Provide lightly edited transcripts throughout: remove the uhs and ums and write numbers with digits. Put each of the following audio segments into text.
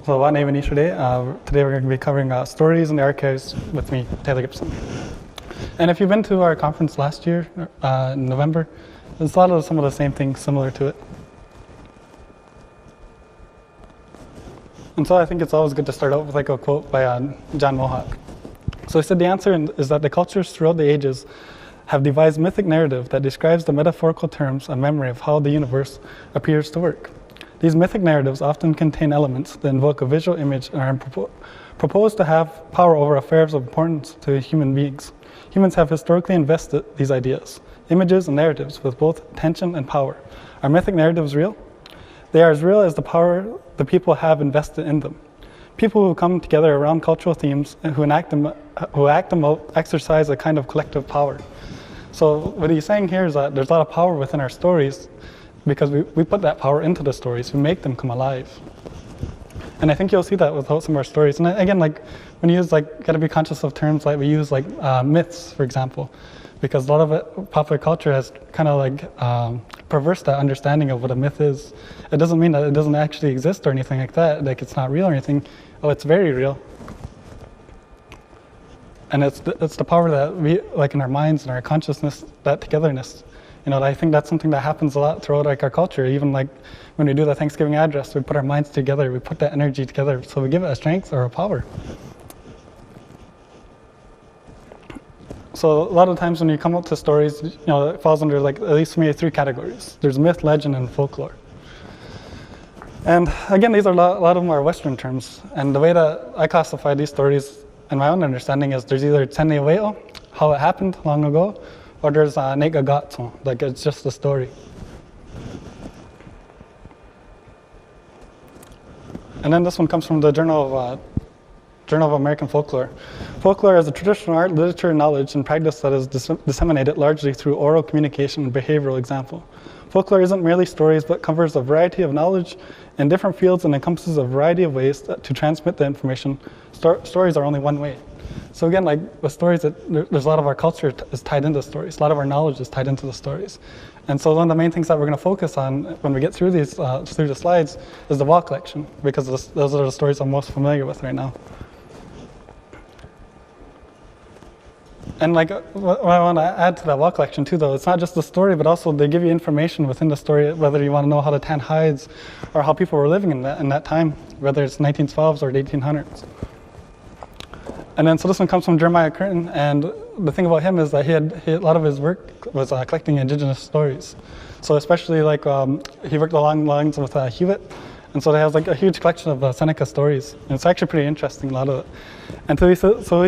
So today we're going to be covering stories in the archives with me, Taylor Gibson. And if you've been to our conference last year, in November, there's a lot of some of the same things similar to it. And so I think it's always good to start out with like a quote by John Mohawk. So he said, the answer is that the cultures throughout the ages have devised mythic narrative that describes the metaphorical terms and memory of how the universe appears to work. These mythic narratives often contain elements that invoke a visual image and are proposed to have power over affairs of importance to human beings. Humans have historically invested these ideas, images and narratives with both attention and power. Are mythic narratives real? They are as real as the power the people have invested in them. People who come together around cultural themes and who enact them out exercise a kind of collective power. So what he's saying here is that there's a lot of power within our stories because we put that power into the stories. We make them come alive. And I think you'll see that with some of our stories. And again, like when you use gotta be conscious of terms like we use myths, for example, because a lot of it, popular culture has kind of perverse that understanding of what a myth is. It doesn't mean that it doesn't actually exist or anything like that, like it's not real or anything. Oh, it's very real. And it's the power that we, in our minds and our consciousness, that togetherness. I think that's something that happens a lot throughout our culture. Even when we do the Thanksgiving address, we put our minds together, we put that energy together, so we give it a strength or a power. So a lot of times when you come up to stories, it falls under at least for me 3 categories. There's myth, legend, and folklore. And again, these are a lot of them are Western terms. And the way that I classify these stories, in my own understanding, is there's either Tene how it happened long ago, or there's Negagatso, it's just a story. And then this one comes from the Journal of American Folklore. Folklore is a traditional art, literature, knowledge, and practice that is disseminated largely through oral communication and behavioral example. Folklore isn't merely stories, but covers a variety of knowledge in different fields and encompasses a variety of ways to transmit the information. Stories are only one way. So again, with stories, there's a lot of our culture is tied into stories. A lot of our knowledge is tied into the stories. And so one of the main things that we're going to focus on when we get through these through the slides is the wall collection, because those are the stories I'm most familiar with right now. And what I want to add to that wall collection too, though, it's not just the story, but also they give you information within the story, whether you want to know how to tan hides or how people were living in that time, whether it's 1912s or the 1800s. And then so this one comes from Jeremiah Curtin, and the thing about him is that a lot of his work was collecting Indigenous stories. So especially he worked along the lines with Hewitt, and so they have a huge collection of Seneca stories. And it's actually pretty interesting, a lot of it. And so he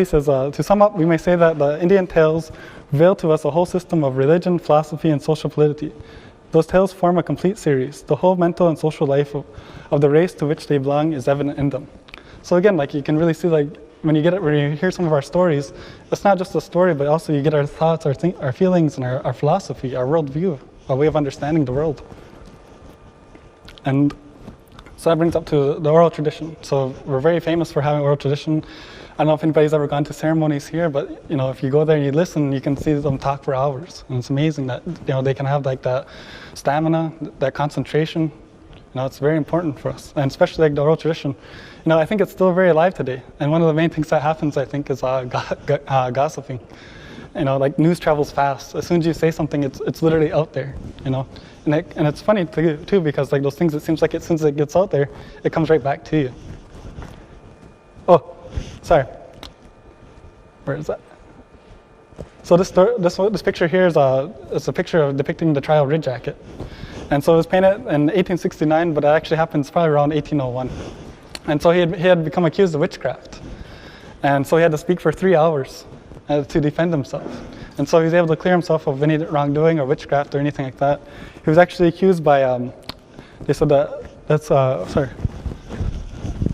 says, to sum up, we may say that the Indian tales reveal to us a whole system of religion, philosophy, and social polity. Those tales form a complete series. The whole mental and social life of the race to which they belong is evident in them. So again, you can really see when you hear some of our stories, it's not just a story, but also you get our thoughts, our feelings, and our philosophy, our worldview, our way of understanding the world. And so that brings up to the oral tradition. So we're very famous for having oral tradition. I don't know if anybody's ever gone to ceremonies here, but if you go there and you listen, you can see them talk for hours. And it's amazing that they can have that stamina, that concentration. It's very important for us, and especially the oral tradition. I think it's still very alive today. And one of the main things that happens, I think, is gossiping. News travels fast. As soon as you say something, it's literally out there. And it's funny too, because those things, it seems like as soon as it gets out there, it comes right back to you. Oh, sorry. Where is that? So this picture here is a picture depicting the trial red jacket. And so it was painted in 1869, but it actually happens probably around 1801. And so he had become accused of witchcraft. And so he had to speak for 3 hours to defend himself. And so he was able to clear himself of any wrongdoing or witchcraft or anything like that. He was actually accused by, they said sorry.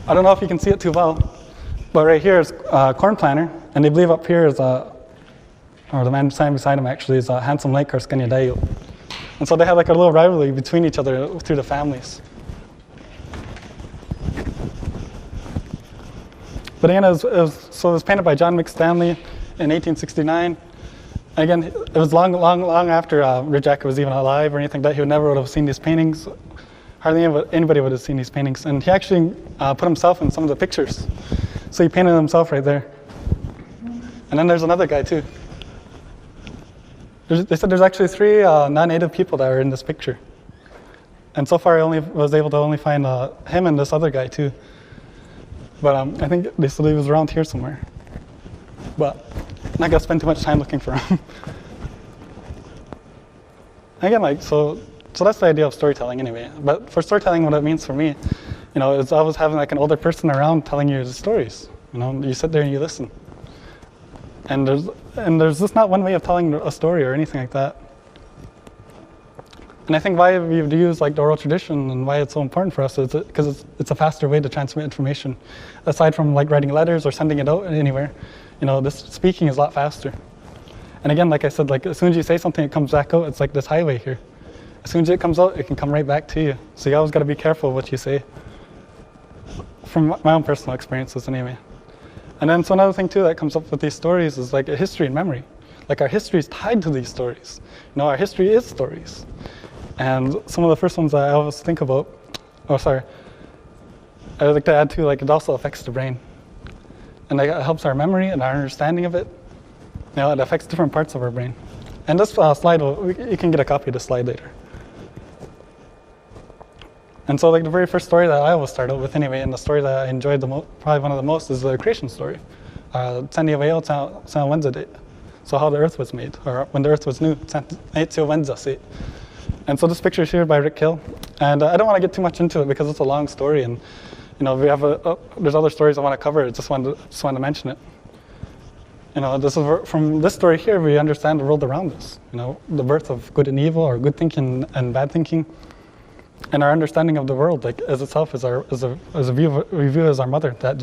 I don't know if you can see it too well, but right here is corn planter, and they believe up here is, or the man standing beside him actually is Handsome Lake or Skanyadayo. And so they had a little rivalry between each other through the families. But again, it was painted by John McStanley in 1869. Again, it was long after Red Jacket was even alive or anything like that. He never would have seen these paintings, hardly anybody would have seen these paintings. And he actually put himself in some of the pictures. So he painted himself right there. And then there's another guy too. They said there's actually 3 non-native people that are in this picture. And so far I only was able to only find him and this other guy too. But I think they said he was around here somewhere. But I'm not gonna spend too much time looking for him. Again, like, so that's the idea of storytelling anyway. But for storytelling, what it means for me, you know, is always having like an older person around telling you the stories. You know, you sit there and you listen. And there's just not one way of telling a story or anything like that. And I think why we use like the oral tradition and why it's so important for us is because it's a faster way to transmit information. Aside from like writing letters or sending it out anywhere, you know, this speaking is a lot faster. And again, like I said, like as soon as you say something, it comes back out. It's like this highway here. As soon as it comes out, it can come right back to you. So you always got to be careful what you say. From my own personal experiences anyway. And then so another thing too that comes up with these stories is like a history and memory. Like our history is tied to these stories. You know, our history is stories. And some of the first ones that I always think about, I would like to add too, like it also affects the brain. And like, it helps our memory and our understanding of it. You know, it affects different parts of our brain. And this slide, you can get a copy of this slide later. And so like the very first story that I always start out with anyway, and the story that I enjoyed probably one of the most is the creation story. So how the earth was made, or when the earth was new. And so this picture is here by Rick Hill. And I don't want to get too much into it because it's a long story, and you know, we have there's other stories I want to cover. I just wanted to mention it. You know, this is from this story here, we understand the world around us. You know, the birth of good and evil, or good thinking and bad thinking, and our understanding of the world, like as itself, is a view as our mother. That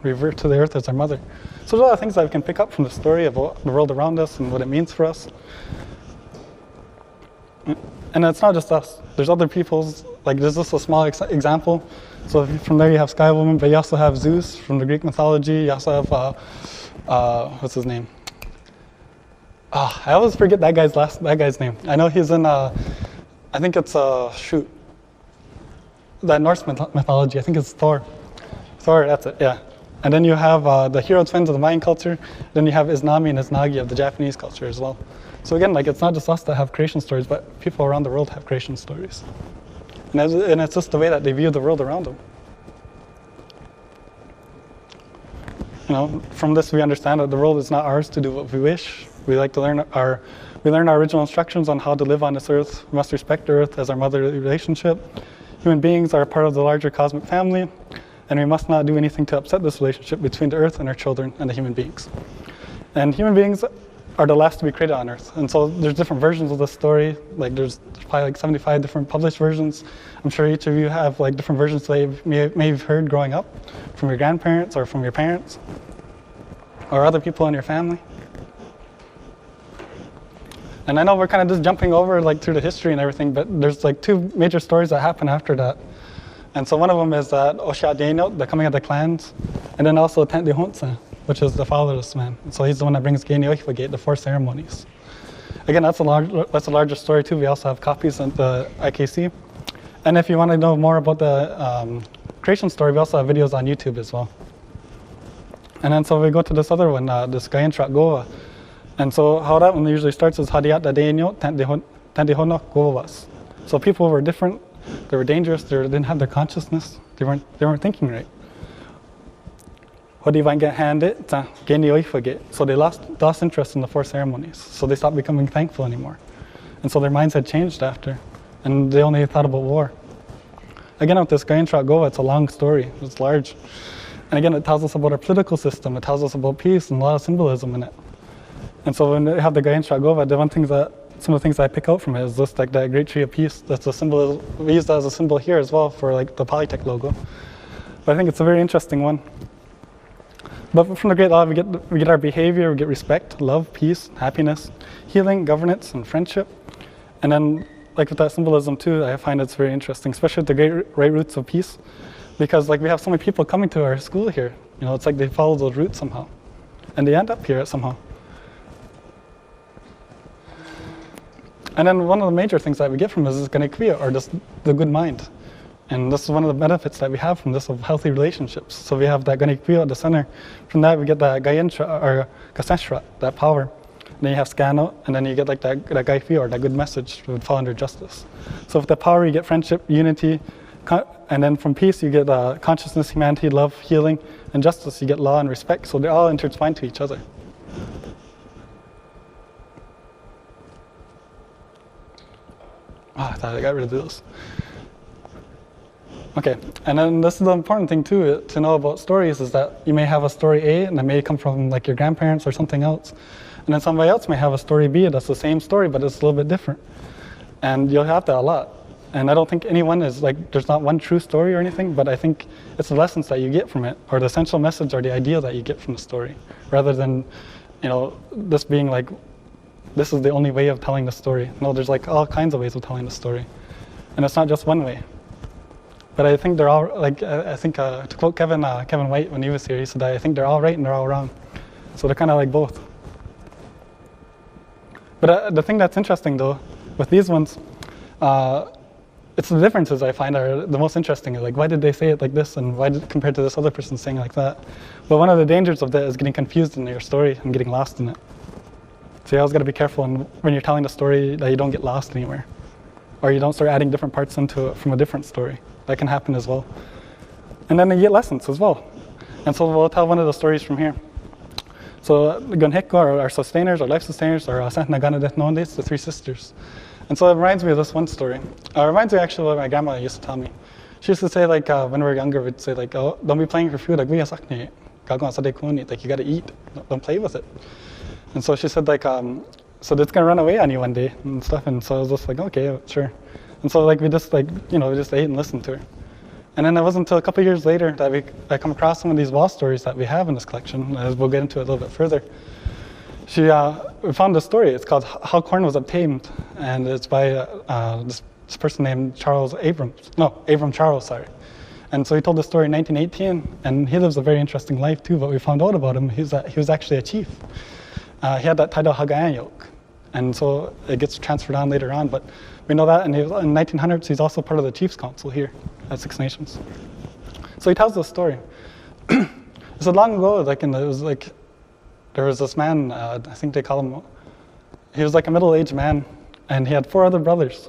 we revert to the earth as our mother. So there's a lot of things that we can pick up from the story of the world around us and what it means for us. And it's not just us. There's other peoples. Like there's just a small example. So from there you have Sky Woman, but you also have Zeus from the Greek mythology. You also have what's his name? I always forget that guy's name. I know he's in I think it's that Norse mythology. I think it's Thor. Thor, that's it. Yeah. And then you have the hero twins of the Mayan culture. Then you have Iznami and Iznagi of the Japanese culture as well. So again, like it's not just us that have creation stories, but people around the world have creation stories. And it's just the way that they view the world around them. You know, from this we understand that the world is not ours to do what we wish. We like to learn our original instructions on how to live on this earth. We must respect the earth as our mother relationship. Human beings are a part of the larger cosmic family, and we must not do anything to upset this relationship between the earth and our children and the human beings. And human beings are the last to be created on earth. And so there's different versions of this story. Like there's probably like 75 different published versions. I'm sure each of you have like different versions that you may have heard growing up from your grandparents or from your parents or other people in your family. And I know we're kind of just jumping over like through the history and everything, but there's like 2 major stories that happen after that. And so one of them is that Deyohahá, the coming of the clans, and then also Deyohahá, which is the fatherless man. So he's the one that brings Deyohahá, the 4 ceremonies. Again, that's a larger story too. We also have copies at the IKC. And if you want to know more about the creation story, we also have videos on YouTube as well. And then so we go to this other one, this Gayan Goa. And so how that one usually starts is Hadiata Deyo Tandihona Govas. So people were different, they were dangerous, they didn't have their consciousness, they weren't thinking right. So they lost interest in the 4 ceremonies. So they stopped becoming thankful anymore. And so their minds had changed after. And they only thought about war. Again, with this Gayan Goa, it's a long story, it's large. And again, it tells us about our political system, it tells us about peace and a lot of symbolism in it. And so when we have the Gayan Gova, some of the things I pick out from it is just like that great tree of peace. That's a symbol, we use that as a symbol here as well for like the Polytech logo. But I think it's a very interesting one. But from the Great Law, we get our behavior, we get respect, love, peace, happiness, healing, governance, and friendship. And then like with that symbolism too, I find it's very interesting, especially with the great right roots of peace. Because like we have so many people coming to our school here. You know, it's like they follow those roots somehow. And they end up here somehow. And then one of the major things that we get from this is ganekvia, or just the good mind. And this is one of the benefits that we have from this of healthy relationships. So we have that ganekvia at the center. From that we get that gayentra, or gaseshra, that power. And then you have skano, and then you get like that gaifia, or that good message, would fall under justice. So with the power you get friendship, unity, and then from peace you get consciousness, humanity, love, healing, and justice you get law and respect. So they're all intertwined to each other. I thought I got rid of those. Okay, and then this is the important thing too to know about stories, is that you may have a story A and it may come from like your grandparents or something else. And then somebody else may have a story B that's the same story, but it's a little bit different. And you'll have that a lot. And I don't think anyone is like, there's not one true story or anything, but I think it's the lessons that you get from it, or the essential message or the idea that you get from the story, rather than, this being like, this is the only way of telling the story. No, there's like all kinds of ways of telling the story. And it's not just one way. But I think they're all, like, I think to quote Kevin White when he was here, he said, I think they're all right and they're all wrong. So they're kind of like both. But the thing that's interesting though, with these ones, it's the differences I find are the most interesting. Like, why did they say it like this, and why compared to this other person saying like that? But one of the dangers of that is getting confused in your story and getting lost in it. So you always got to be careful when you're telling the story that you don't get lost anywhere, or you don't start adding different parts into it from a different story. That can happen as well. And then you get lessons as well. And so we'll tell one of the stories from here. So Gunheko are our sustainers, our life sustainers, are Santnagana, the three sisters. And so it reminds me of this one story. It reminds me actually of what my grandma used to tell me. She used to say, like, when we were younger, we'd say, like, oh, don't be playing for food, like, you gotta eat, don't play with it. And so she said, like, so it's gonna run away on you one day and stuff. And so I was just like, okay, sure. And so like we just like, we just ate and listened to her. And then it wasn't until a couple of years later that I come across some of these wall stories that we have in this collection, as we'll get into it a little bit further. We found this story. It's called How Corn Was Obtained, and it's by this person named Abram Charles, sorry. And so he told this story in 1918, and he lives a very interesting life too. But we found out about him, he was actually a chief. He had that title Hagayanyok, and so it gets transferred on later on. But we know that, and in 1900s, he's also part of the Chiefs Council here at Six Nations. So he tells this story. It's long ago, like there was this man, I think they call him, he was like a middle-aged man, and he had 4 other brothers.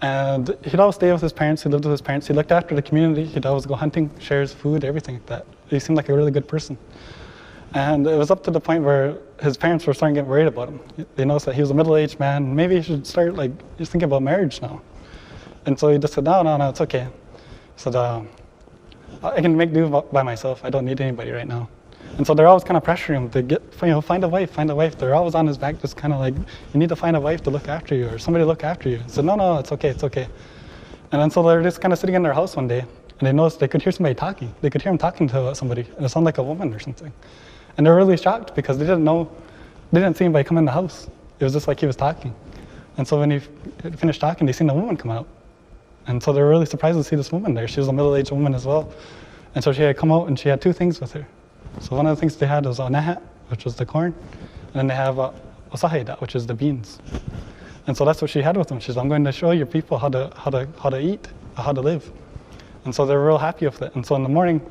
And he'd always stay with his parents, he lived with his parents, he looked after the community, he'd always go hunting, share his food, everything like that. He seemed like a really good person. And it was up to the point where his parents were starting to get worried about him. They noticed that he was a middle-aged man, maybe he should start he's thinking about marriage now. And so he just said, no, it's okay. He said, I can make do by myself, I don't need anybody right now. And so they're always kind of pressuring him to get, find a wife. They're always on his back, just kind of like, you need to find a wife to look after you, or somebody to look after you. He said, no, it's okay. And then so they're just kind of sitting in their house one day, and they noticed they could hear somebody talking. They could hear him talking to somebody, and it sounded like a woman or something. And they were really shocked because they didn't see anybody come in the house. It was just like he was talking. And so when he finished talking, they seen the woman come out. And so they were really surprised to see this woman there. She was a middle-aged woman as well. And so she had come out, and she had 2 things with her. So one of the things they had was nahat, which was the corn, and then they have osaheda, which is the beans. And so that's what she had with them. She said, I'm going to show your people how to eat, how to live. And so they were real happy with it. And so in the morning,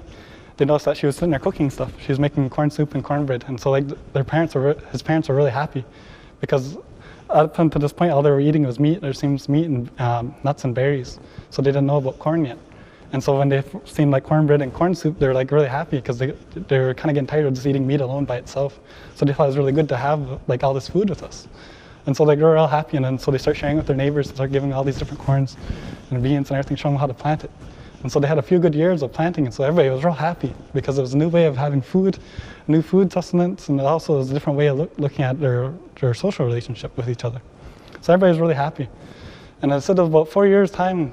they noticed that she was sitting there cooking stuff. She was making corn soup and cornbread. And so like his parents were really happy, because up until this point, all they were eating was meat. There seems meat and nuts and berries. So they didn't know about corn yet. And so when they seen like cornbread and corn soup, they were like really happy, because they were kind of getting tired of just eating meat alone by itself. So they thought it was really good to have like all this food with us. And so they were all happy, and then so they start sharing with their neighbors and start giving all these different corns and beans and everything, showing them how to plant it. And so they had a few good years of planting, and so everybody was real happy, because it was a new way of having food, new food sustenance, and it also was a different way of looking at their social relationship with each other. So everybody was really happy. And instead of about 4 years' time,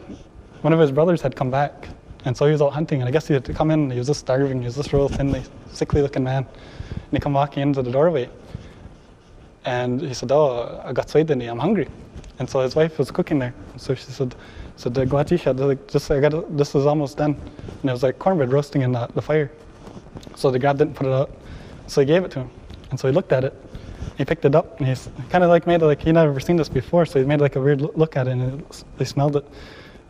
one of his brothers had come back, and so he was out hunting, and I guess he had to come in, and he was just starving. He was just real thinly, sickly-looking man. And he come walking into the doorway, and he said, oh, I got swaydani, I'm hungry. And so his wife was cooking there. So she said, the guatisha, this is almost done. And it was like cornbread roasting in the fire. So they grabbed it and put it out. So he gave it to him. And so he looked at it, He picked it up and he's kind of like made it like he never seen this before, so he made like a weird look at it, and they smelled it.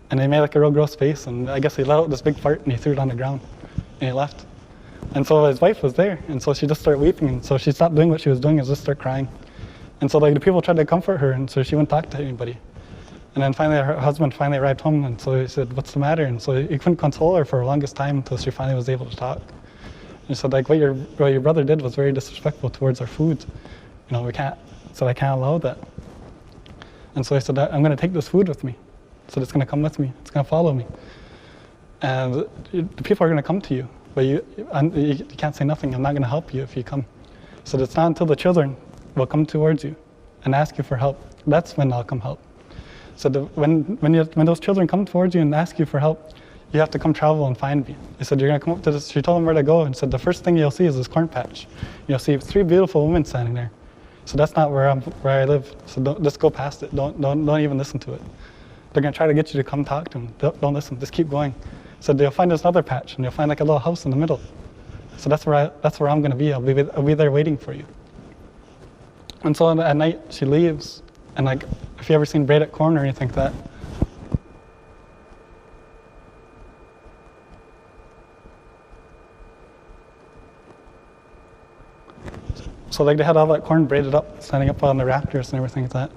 And he made like a real gross face, and I guess he let out this big fart and he threw it on the ground and he left. And so his wife was there, and so she just started weeping, and so she stopped doing what she was doing and just started crying. And so like the people tried to comfort her, and so she wouldn't talk to anybody. And then finally her husband finally arrived home, and so he said, "What's the matter?" And so he couldn't console her for the longest time until she finally was able to talk. And he said, like, what your brother did was very disrespectful towards our food. You know, I can't allow that. And so he said, I'm going to take this food with me. So it's going to come with me. It's going to follow me. And the people are going to come to you, but you can't say nothing. I'm not going to help you if you come. So it's not until the children will come towards you and ask you for help. That's when I'll come help. So when those children come towards you and ask you for help, you have to come travel and find me. He said, you're going to come up to this. She told him where to go and said, the first thing you'll see is this corn patch. You'll see 3 beautiful women standing there. So that's not where I live. So don't just go past it. Don't even listen to it. They're going to try to get you to come talk to them. Don't listen. Just keep going. So they'll find this other patch, and you'll find like a little house in the middle. So that's where I'm going to be. I'll be there waiting for you. And so at night she leaves, and like if you ever seen Braddock Corner or anything like that. So like they had all that corn braided up, standing up on the rafters and everything like that.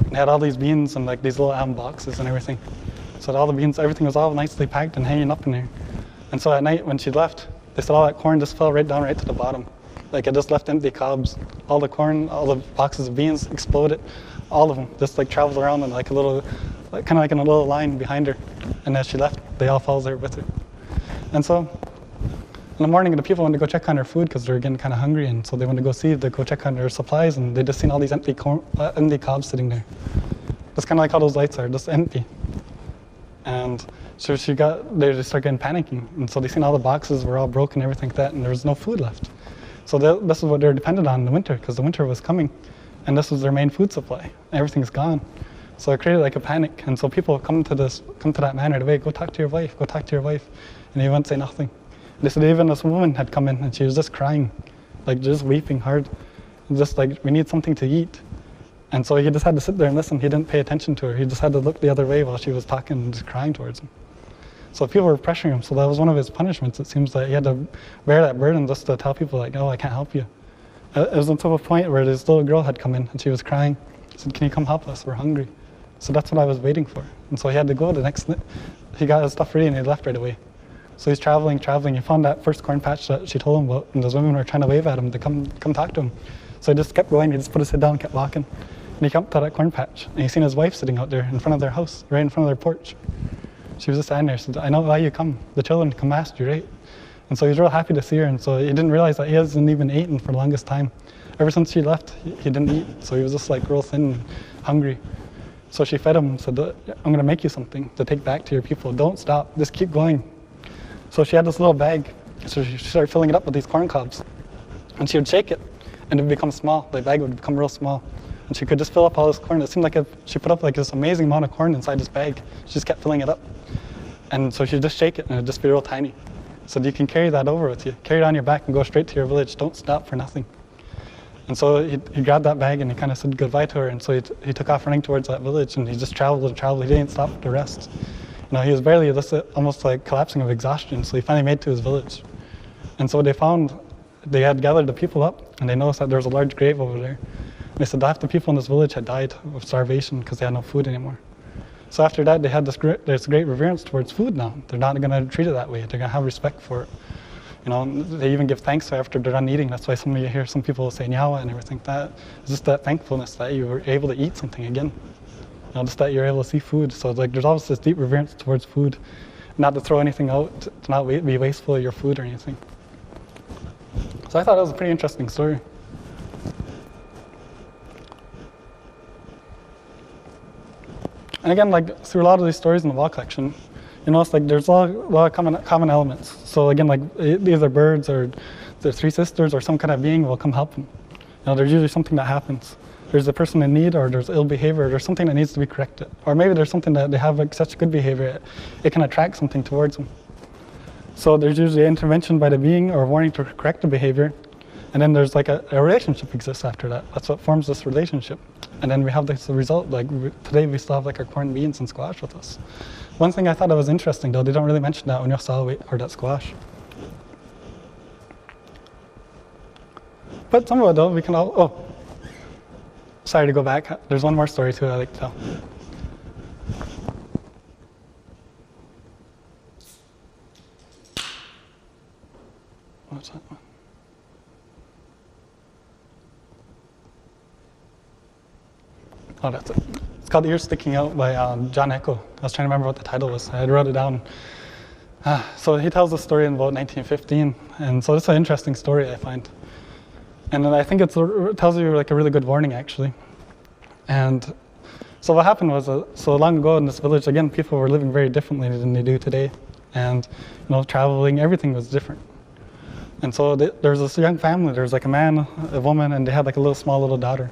And they had all these beans and like these little boxes and everything. So all the beans, everything was all nicely packed and hanging up in there. And so at night when she left, they said all that corn just fell right down right to the bottom. Like it just left empty cobs. All the corn, all the boxes of beans exploded. All of them just like traveled around in like a little, like, kind of like in a little line behind her. And as she left, they all fell there with her. And so in the morning, the people wanted to go check on their food because they were getting kind of hungry, and so they wanted to go check on their supplies, and they just seen all these empty cobs sitting there. That's kind of like how those lights are, just empty. And so they just started getting panicking, and so they seen all the boxes were all broken, everything like that, and there was no food left. So this is what they're dependent on in the winter, because the winter was coming, and this was their main food supply. Everything's gone. So it created like a panic, and so people come to that man right away, go talk to your wife, and he wouldn't say nothing. They said even this woman had come in and she was just crying, like just weeping hard, just like, we need something to eat. And so he just had to sit there and listen. He didn't pay attention to her. He just had to look the other way while she was talking and just crying towards him. So people were pressuring him. So that was one of his punishments. It seems that he had to bear that burden just to tell people like, oh, I can't help you. It was until a point where this little girl had come in and she was crying. He said, can you come help us? We're hungry. So that's what I was waiting for. And so he had to go he got his stuff ready and he left right away. So he's traveling. He found that first corn patch that she told him about, and those women were trying to wave at him to come talk to him. So he just kept going. He just put his head down and kept walking. And he came up to that corn patch, and he seen his wife sitting out there in front of their house, right in front of their porch. She was just standing there. Said, I know why you come. The children come ask you, right? And so he was real happy to see her, and so he didn't realize that he hasn't even eaten for the longest time. Ever since she left, he didn't eat. So he was just like real thin and hungry. So she fed him and said, I'm going to make you something to take back to your people. Don't stop. Just keep going. So she had this little bag, so she started filling it up with these corn cobs. And she would shake it, and it would become small. The bag would become real small. And she could just fill up all this corn. It seemed like she put up like this amazing amount of corn inside this bag. She just kept filling it up. And so she'd just shake it, and it'd just be real tiny. So you can carry that over with you. Carry it on your back and go straight to your village. Don't stop for nothing. And so he grabbed that bag, and he kind of said goodbye to her. And so he took off running towards that village, and he just traveled and traveled. He didn't stop to rest. He was barely almost like collapsing of exhaustion, so he finally made it to his village. And so they had gathered the people up, and they noticed that there was a large grave over there. And they said half the people in this village had died of starvation because they had no food anymore. So after that, they had this great reverence towards food now. They're not going to treat it that way. They're going to have respect for it. They even give thanks after they're done eating. That's why some of you hear some people say nyawa and everything like that. It's just that thankfulness that you were able to eat something again. Just that you're able to see food. So like there's always this deep reverence towards food. Not to throw anything out, to not be wasteful of your food or anything. So I thought that was a pretty interesting story. And again, like through a lot of these stories in the wall collection, it's like there's a lot of common elements. So again, like either birds or the 3 sisters or some kind of being will come help them. There's usually something that happens. There's a person in need, or there's ill behavior, or there's something that needs to be corrected. Or maybe there's something that they have like such good behavior, it can attract something towards them. So there's usually intervention by the being or warning to correct the behavior. And then there's like a relationship exists after that. That's what forms this relationship. And then we have this result, like today we still have like our corned beans and squash with us. One thing I thought that was interesting though, they don't really mention that when you're salway or that squash. But some of it though, we can all, oh, sorry to go back. There's one more story too I like to tell. What's that one? Oh, that's it. It's called Ears Sticking Out by John Echo. I was trying to remember what the title was. I wrote it down. So he tells the story in about 1915, and so it's an interesting story, I find. And I think it tells you like a really good warning, actually. And so what happened was, so long ago in this village, again, people were living very differently than they do today. And, you know, traveling, everything was different. And so there was this young family, there was like a man, a woman, and they had like a small little daughter.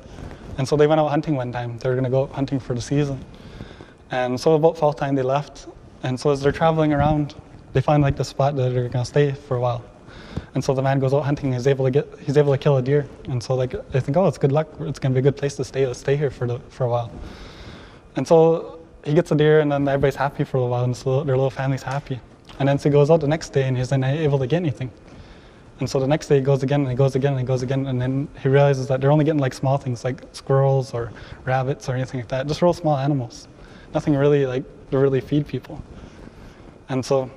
And so they went out hunting one time. They were gonna go out hunting for the season. And so about fall time they left. And so as they're traveling around, they find like the spot that they're gonna stay for a while. And so the man goes out hunting, he's able to kill a deer. And so like they think, oh, it's good luck, it's gonna be a good place to stay, let's stay here for a while. And so he gets a deer and then everybody's happy for a while, and so their little family's happy. And then so he goes out the next day and he's not able to get anything. And so the next day he goes again and he goes again and he goes again, and then he realizes that they're only getting like small things like squirrels or rabbits or anything like that, just real small animals. Nothing really like to really feed people. And so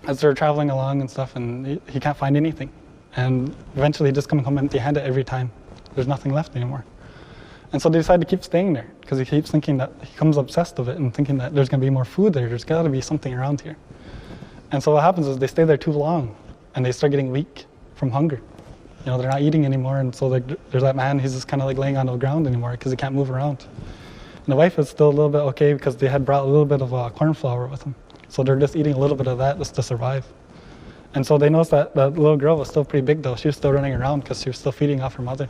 as they're traveling along and stuff, and he can't find anything. And eventually he just come home empty-handed every time. There's nothing left anymore. And so they decide to keep staying there because he keeps thinking that, he becomes obsessed with it and thinking that there's gonna be more food there, there's gotta be something around here. And so what happens is they stay there too long and they start getting weak from hunger. You know, they're not eating anymore, and so like, there's that man, he's just kind of like laying on the ground anymore because he can't move around. And the wife is still a little bit okay because they had brought a little bit of corn flour with them. So they're just eating a little bit of that just to survive. And so they noticed that the little girl was still pretty big though. She was still running around because she was still feeding off her mother.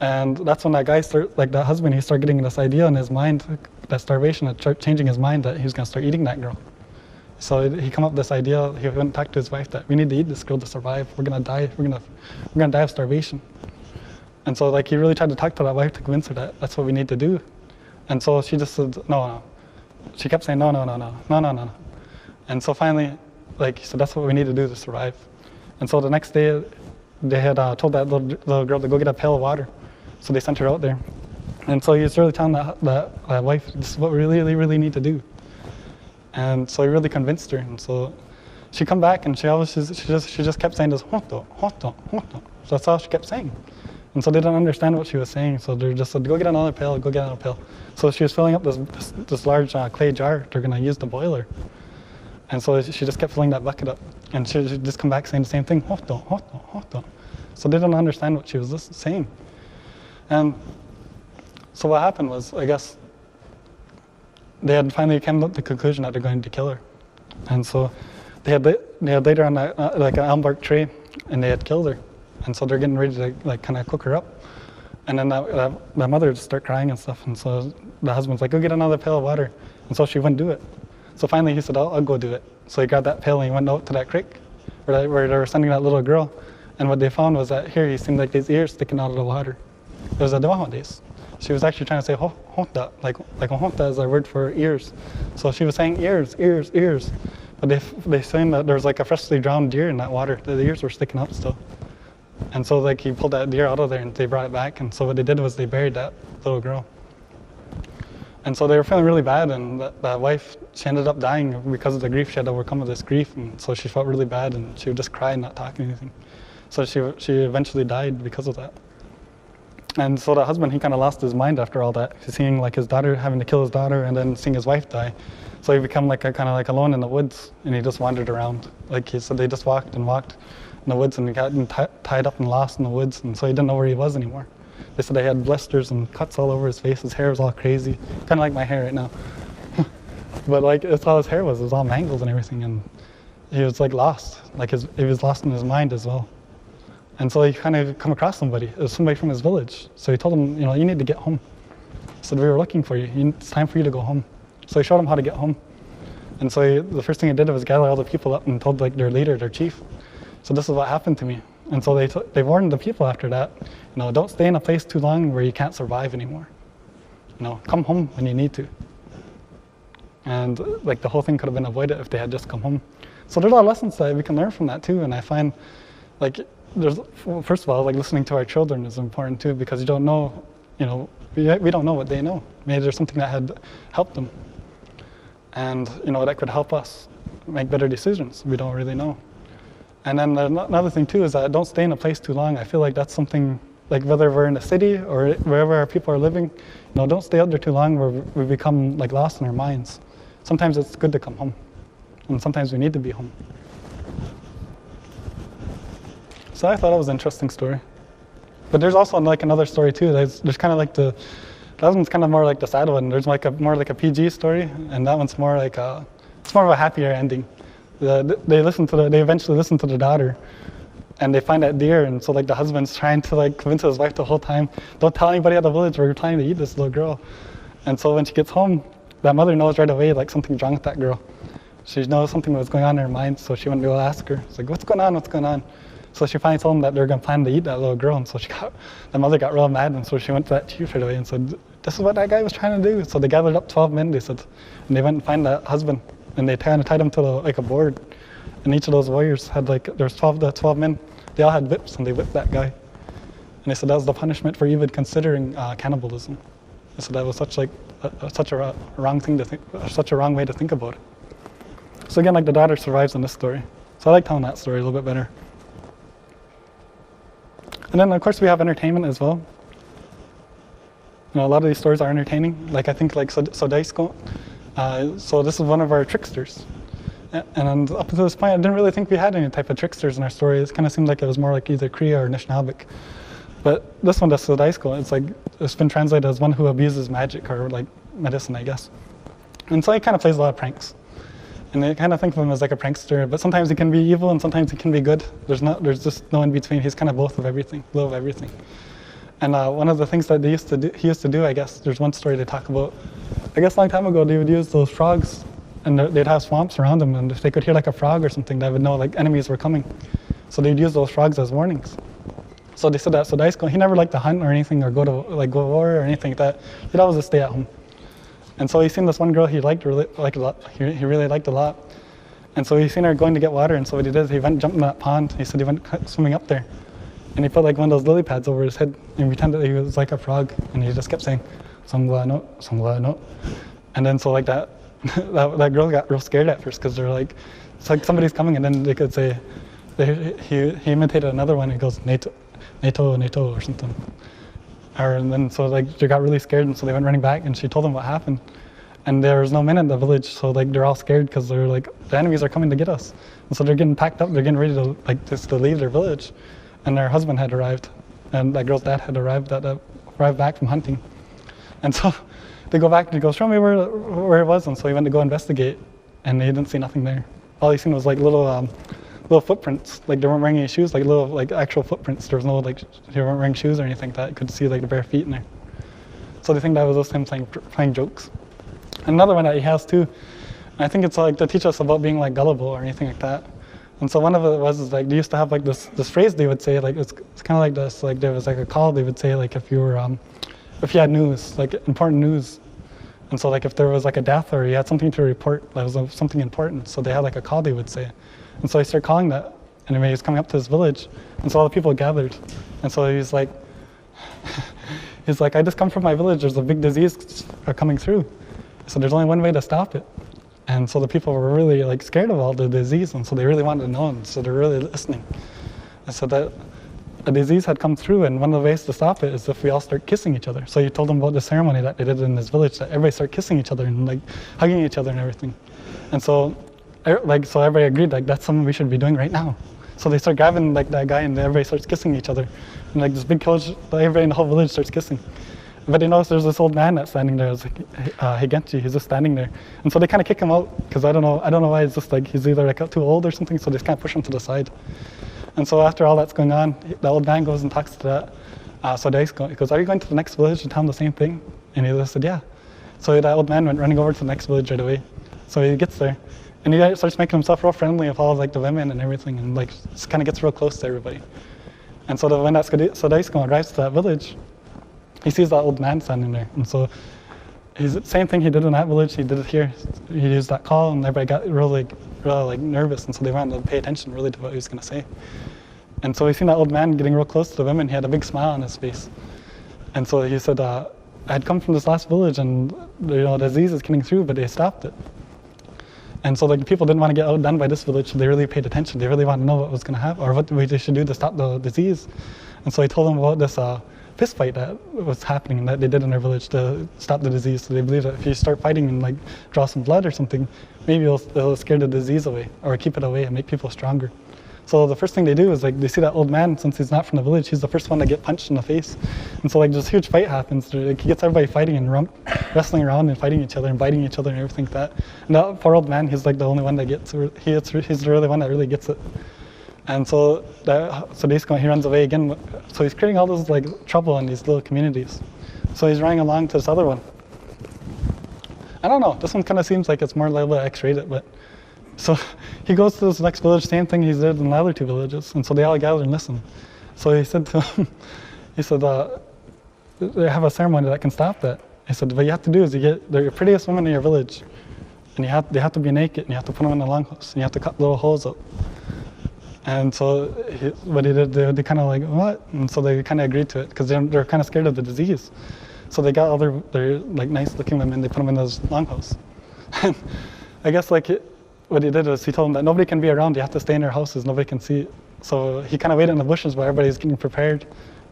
And that's when that guy that husband, he started getting this idea in his mind, that starvation, had started changing his mind that he was gonna start eating that girl. So he come up with this idea, he went and talked to his wife that we need to eat this girl to survive. We're gonna die, we're gonna die of starvation. And so like he really tried to talk to that wife to convince her that that's what we need to do. And so she just said, no. She kept saying, no. And so finally, like he said, that's what we need to do to survive. And so the next day, they had told that little girl to go get a pail of water. So they sent her out there. And so he was really telling that wife, this is what we really need to do. And so he really convinced her, and so she come back and she just kept saying this, honto. So that's all she kept saying. And so they didn't understand what she was saying, so they just said, go get another pail, go get another pail. So she was filling up this large clay jar they're gonna use to boil her. And so she just kept filling that bucket up, and she'd just come back saying the same thing, honto. So they didn't understand what she was saying. And so what happened was, I guess, they had finally come to the conclusion that they're going to kill her. And so they had laid her on like an elm bark tray, and they had killed her. And so they're getting ready to like kind of cook her up. And then that mother just started crying and stuff. And so the husband's like, go get another pail of water. And so she wouldn't do it. So finally he said, I'll go do it. So he grabbed that pail and he went out to that creek where they were sending that little girl. And what they found was that here he seemed like his ears sticking out of the water. It was the Deyohahá days. She was actually trying to say honta, like honta is our word for ears. So she was saying ears. But they saying that there was like a freshly drowned deer in that water. The ears were sticking out still. And so like he pulled that deer out of there and they brought it back. And so what they did was they buried that little girl. And so they were feeling really bad, and that wife, she ended up dying because of the grief. She had overcome with this grief, and so she felt really bad, and she would just cry and not talk anything. So she eventually died because of that. And so the husband, he kind of lost his mind after all that, seeing like his daughter, having to kill his daughter, and then seeing his wife die. So he became like kind of like alone in the woods, and he just wandered around. Like he said, they just walked in the woods, and he got tied up and lost in the woods, and so he didn't know where he was anymore. They said they had blisters and cuts all over his face. His hair was all crazy, kind of like my hair right now. But like that's all his hair was. It was all mangled and everything, and he was like lost. Like he was lost in his mind as well. And so he kind of come across somebody. It was somebody from his village. So he told him, you need to get home. He said, we were looking for you. It's time for you to go home. So he showed him how to get home. And so the first thing he did was gather all the people up and told like their leader, their chief. So this is what happened to me. And so they warned the people after that, don't stay in a place too long where you can't survive anymore. Come home when you need to. And the whole thing could have been avoided if they had just come home. So there's a lot of lessons that we can learn from that too. And I find first of all, listening to our children is important too, because you don't know, we don't know what they know. Maybe there's something that had helped them. And, that could help us make better decisions. We don't really know. And then another thing too is that don't stay in a place too long. I feel like that's something, whether we're in a city or wherever our people are living, don't stay out there too long where we become lost in our minds. Sometimes it's good to come home, and sometimes we need to be home. So I thought it was an interesting story. But there's also another story too. There's kind of that one's kind of more like the sad one. There's more like a PG story, and that one's more it's more of a happier ending. They eventually listen to the daughter, and they find that deer, and so the husband's trying to convince his wife the whole time, don't tell anybody at the village we're planning to eat this little girl. And so when she gets home, that mother knows right away something's wrong with that girl. She knows something was going on in her mind, so she went to go ask her. It's what's going on? So she finally told him that they're going to plan to eat that little girl, and so the mother got real mad, and so she went to that chief right away and said, this is what that guy was trying to do. So they gathered up 12 men, they said, and they went and find that husband, and they kind of tied him to a board. And each of those warriors had there's 12 men. They all had whips, and they whipped that guy. And they said that was the punishment for even considering cannibalism. They said that was such a wrong thing to think, such a wrong way to think about it. So again, the daughter survives in this story. So I like telling that story a little bit better. And then of course we have entertainment as well. A lot of these stories are entertaining. I think Sodaisko. So this is one of our tricksters. And up to this point, I didn't really think we had any type of tricksters in our story. It kind of seemed like it was more either Kriya or Nishnabik. But this one, the Sodaisko, it's been translated as one who abuses magic or medicine, I guess. And so he kind of plays a lot of pranks. And they kind of think of him as a prankster, but sometimes he can be evil and sometimes he can be good. There's just no in between. He's kind of both of everything, a little of everything. And one of the things that he used to do, I guess, there's one story they talk about. I guess a long time ago, they would use those frogs, and they'd have swamps around them, and if they could hear a frog or something, they would know enemies were coming. So they'd use those frogs as warnings. So they said that Sodaisko, he never liked to hunt or anything, or go to war or anything like that. He'd always just stay at home. And so he seen this one girl he liked a lot. He really liked a lot. And so he seen her going to get water, and so what he did is he went and jumped in that pond. He said he went swimming up there. And he put one of those lily pads over his head and pretended that he was like a frog, and he just kept saying, Songwa no. And then so that girl got real scared at first, because they're it's somebody's coming, and then they could say, he imitated another one, and he goes, Neto or something. And then so they got really scared, and so they went running back, and she told them what happened. And there was no men in the village, so they're all scared because they're the enemies are coming to get us. And so they're getting packed up, they're getting ready to just to leave their village. And their husband had arrived, and that girl's dad had arrived back from hunting. And so they go back and he goes, show me where it was. And so he went to go investigate, and he didn't see nothing there. All he seen was little footprints, they weren't wearing any shoes, little actual footprints. There was no they weren't wearing shoes or anything like that. You could see the bare feet in there. So they think that was just him playing jokes. Another one that he has too, and I think it's to teach us about being gullible or anything like that. And so one of it was they used to have this phrase they would say, it's kind of like this, there was a call they would say, if you were if you had news, important news. And so if there was a death or you had something to report that was something important, so they had a call they would say. And so he started calling that, and he was coming up to his village, and so all the people gathered. And so he's like, I just come from my village, there's a big disease coming through. So there's only one way to stop it. And so the people were really scared of all the disease, and so they really wanted to know, and so they're really listening. And so that a disease had come through, and one of the ways to stop it is if we all start kissing each other. So he told them about the ceremony that they did in his village, that everybody started kissing each other and hugging each other and everything. And so so everybody agreed that's something we should be doing right now. So they start grabbing that guy, and everybody starts kissing each other. And this big village, everybody in the whole village starts kissing. But they notice there's this old man that's standing there, Higenchi, he's just standing there. And so they kind of kick him out, because I don't know why, it's just he's either too old or something, so they just kind of push him to the side. And so after all that's going on, the old man goes and talks to that Sodaisko. He goes, are you going to the next village to tell him the same thing? And he just said, yeah. So that old man went running over to the next village right away. So he gets there, and he starts making himself real friendly with all the women and everything, and just kind of gets real close to everybody. And so when that Sodaisko arrives to that village, he sees that old man standing there. And so he's the same thing he did in that village, he did it here. He used that call, and everybody got really nervous, and so they wanted to pay attention really to what he was going to say. And so he seen that old man getting real close to the women. He had a big smile on his face. And so he said, I had come from this last village, and the disease is getting through, but they stopped it. And so the people didn't want to get outdone by this village, so they really paid attention. They really wanted to know what was going to happen, or what they should do to stop the disease. And so he told them about this fist fight that was happening, that they did in their village to stop the disease. So they believe that if you start fighting and like draw some blood or something, maybe it'll scare the disease away, or keep it away and make people stronger. So the first thing they do is like they see that old man, since he's not from the village, he's the first one to get punched in the face. And so like this huge fight happens. Like, he gets everybody fighting and wrestling around and fighting each other and biting each other and everything like that. And that poor old man, he's like the only one that gets, he's the only one that really gets it. And so basically he runs away again. So he's creating all this like trouble in these little communities. So he's running along to this other one. I don't know, this one kind of seems like it's more a little X-rated, but so he goes to this next village, same thing he did in the other two villages, and so they all gather and listen. So he said to him, he said, they have a ceremony that can stop that. He said, what you have to do is you get the prettiest women in your village, and they have to be naked, and you have to put them in the longhouse, and you have to cut little holes up. And so what he did, they kind of like, what? And so they kind of agreed to it, because they're kind of scared of the disease. So they got all their like nice looking women, they put them in those longhouse. And I guess like, what he did was he told them that nobody can be around, you have to stay in their houses, nobody can see it. So he kind of waited in the bushes while everybody's getting prepared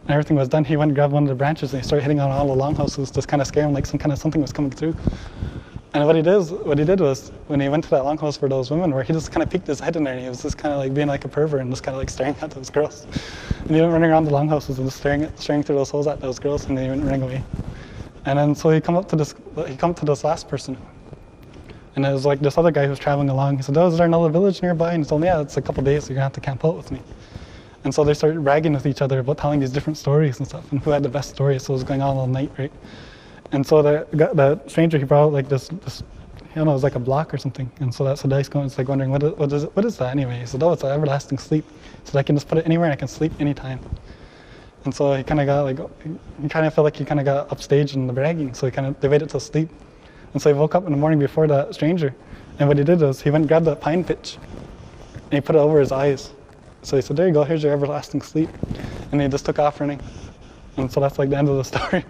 and everything was done. He went and grabbed one of the branches and he started hitting on all the longhouses to kind of scare them like something was coming through. And what he did was, when he went to that longhouse for those women, where he just kind of peeked his head in there and he was just kind of like being like a pervert and just kind of like staring at those girls. And he went running around the longhouses and just staring through those holes at those girls, and then he went running away. And then so he come to this last person. And it was like this other guy who was traveling along. He said, is there another village nearby? And he told him, yeah, it's a couple days, so you're going to have to camp out with me. And so they started bragging with each other about telling these different stories and stuff, and who had the best stories, so it was going on all night, right? And so the stranger, he brought out like this, it was like a block or something. And so that's the dice going, it's like wondering, what is that anyway? He said, it's an everlasting sleep. So I can just put it anywhere and I can sleep anytime. And so he kind of got like, he kind of felt like he kind of got upstaged in the bragging, so they waited till sleep. And so he woke up in the morning before that stranger, and what he did was he went and grabbed that pine pitch, and he put it over his eyes. So he said, there you go, here's your everlasting sleep. And he just took off running. And so that's like the end of the story.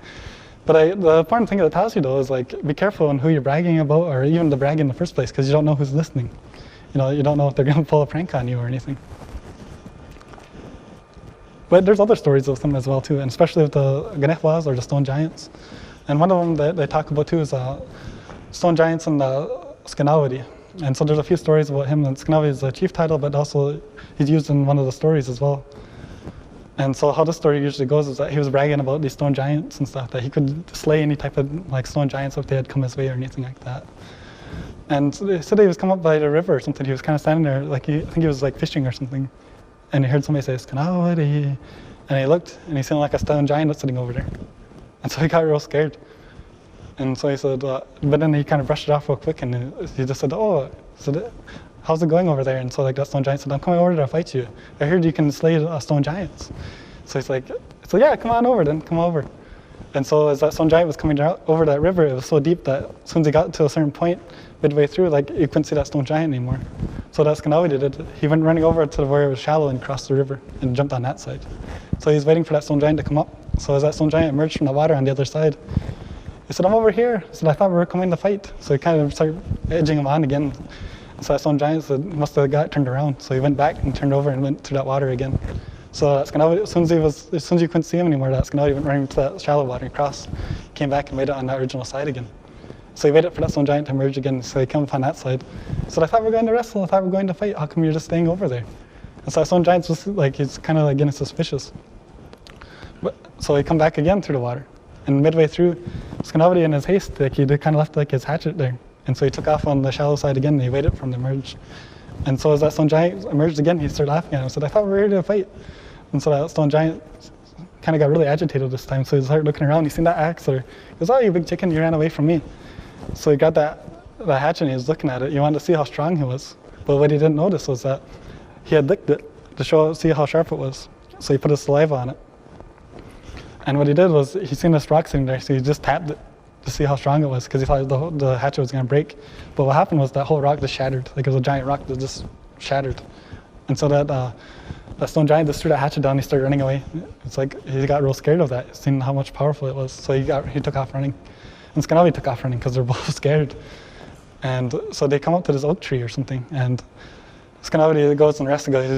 But the important thing that it tells you though is like, be careful on who you're bragging about, or even to brag in the first place, because you don't know who's listening. You don't know if they're going to pull a prank on you or anything. But there's other stories of them as well too, and especially with the Ganehwas, or the stone giants. And one of them that they talk about too is stone giants and Skinawati. And so there's a few stories about him, and Skinawati is a chief title, but also he's used in one of the stories as well. And so how the story usually goes is that he was bragging about these stone giants and stuff, that he could slay any type of like stone giants if they had come his way or anything like that. And so they said he was come up by the river or something. He was kind of standing there, like I think he was like fishing or something. And he heard somebody say, Skinawati. And he looked, and he seen like a stone giant sitting over there. And so he got real scared. And so he said, but then he kind of brushed it off real quick, and he just said, how's it going over there? And so like that stone giant said, I'm coming over to fight you. I heard you can slay stone giants. So he's like, yeah, come on over then, come over. And so as that stone giant was coming down over that river, it was so deep that as soon as he got to a certain point, midway through, like you couldn't see that stone giant anymore. So that's kind of what he did. He went running over to where it was shallow and crossed the river and jumped on that side. So he's waiting for that stone giant to come up. So as that stone giant emerged from the water on the other side, he said, I'm over here. He said, I thought we were coming to fight. So he kind of started edging him on again. So that stone giant said, must have got turned around. So he went back and turned over and went through that water again. So that's kind of, as soon as you couldn't see him anymore, that's kind of, he went running to that shallow water and crossed, came back and waited on that original side again. So he waited for that stone giant to emerge again. So he came up on that side. He said, I thought we were going to wrestle. I thought we were going to fight. How come you're just staying over there? And so that stone giant was like, he's kind of like getting suspicious. So he come back again through the water. And midway through, Skinawati in his haste, like he kind of left like his hatchet there. And so he took off on the shallow side again, and he waited for him to emerge. And so as that stone giant emerged again, he started laughing at him and said, I thought we were here to fight. And so that stone giant kind of got really agitated this time. So he started looking around, he seen that axe there. He goes, oh, you big chicken, you ran away from me. So he got that hatchet and he was looking at it. He wanted to see how strong he was. But what he didn't notice was that he had licked it to see how sharp it was. So he put his saliva on it. And what he did was, he seen this rock sitting there, so he just tapped it to see how strong it was, because he thought the hatchet was going to break. But what happened was that whole rock just shattered. Like, it was a giant rock that just shattered. And so that stone giant just threw that hatchet down, he started running away. It's like, he got real scared of that, seeing how much powerful it was. So he took off running. And Skanawi took off running, because they're both scared. And so they come up to this oak tree or something, and Skanawi goes and rests to go. He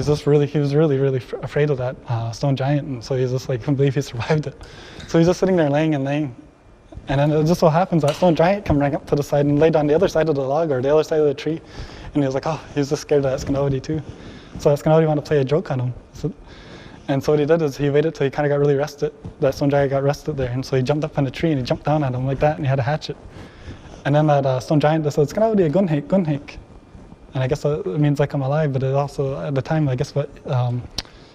was really afraid of that stone giant, and so he's just like, couldn't believe he survived it. So he's just sitting there laying, and then it just so happens that stone giant come running up to the side and laid on the other side of the log, or the other side of the tree, and he was like, oh, he was just scared of that Skanawi too. So Skanawi wanted to play a joke on him. And so what he did is he waited till he kind of got really rested. That stone giant got rested there, and so he jumped up on the tree and he jumped down at him like that, and he had a hatchet. And then that stone giant just said, Skanawi, gunhake. And I guess it means like I'm alive, but it also, at the time, I guess what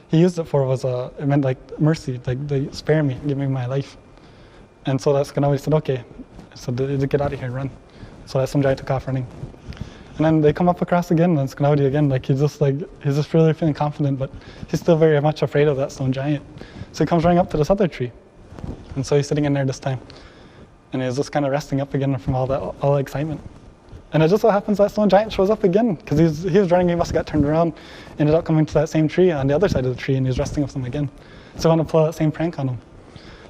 he used it for was, it meant like mercy, like they spare me, give me my life. And so that Skanawi said, okay. So they get out of here and run. So that stone giant took off running. And then they come up across again, and Skanawi again, like he's just really feeling confident, but he's still very much afraid of that stone giant. So he comes running up to this other tree. And so he's sitting in there this time. And he's just kind of resting up again from all the excitement. And it just so happens that stone giant shows up again, because he was running, he must have got turned around, ended up coming to that same tree on the other side of the tree, and he was resting with them again. So I want to pull that same prank on him.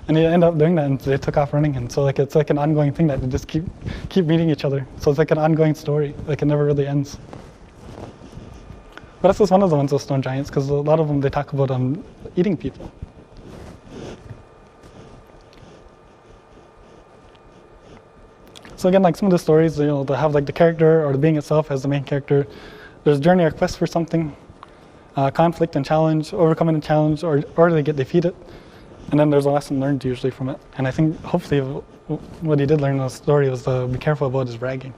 And he ended up doing that, and they took off running. And so like it's like an ongoing thing that they just keep meeting each other. So it's like an ongoing story, like it never really ends. But that's just one of the ones with stone giants, because a lot of them, they talk about eating people. So again, like some of the stories, they have like the character or the being itself as the main character. There's journey or quest for something, conflict and challenge, overcoming a challenge, or they get defeated. And then there's a lesson learned usually from it. And I think hopefully what he did learn in the story was to be careful about his bragging.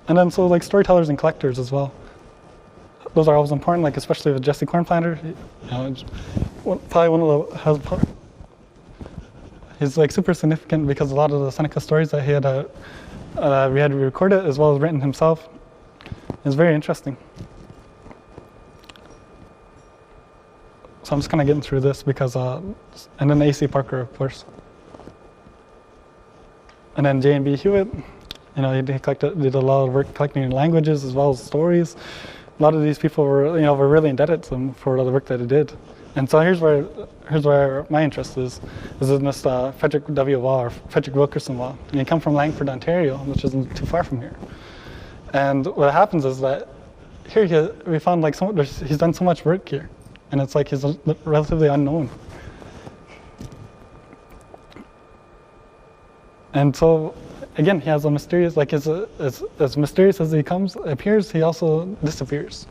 And then so like storytellers and collectors as well. Those are always important, like especially with Jesse Cornplanter. Probably one of the he's like super significant because a lot of the Seneca stories that he had we had recorded as well as written himself. It's very interesting. So I'm just kind of getting through this because, and then A.C. Parker, of course. And then J.B. Hewitt, he did a lot of work collecting languages as well as stories. A lot of these people were really indebted to him for all the work that he did. And so here's where my interest is in this Frederick W. Waugh, or Frederick Wilkerson Waugh. And he comes from Langford, Ontario, which isn't too far from here. And what happens is that here we found like he's done so much work here, and it's like he's relatively unknown. And so again, he has a mysterious, like as mysterious as he appears, he also disappears.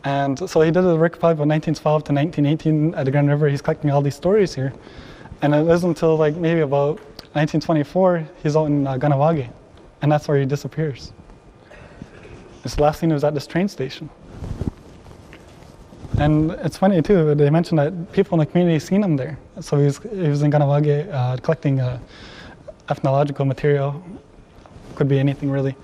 And so he did the work probably from 1912 to 1918 at the Grand River. He's collecting all these stories here. And it isn't until like maybe about 1924, he's out in Ganawage. And that's where he disappears. His last scene was at this train station. And it's funny too, they mentioned that people in the community seen him there. So he was in Ganawage collecting ethnological material. Could be anything really.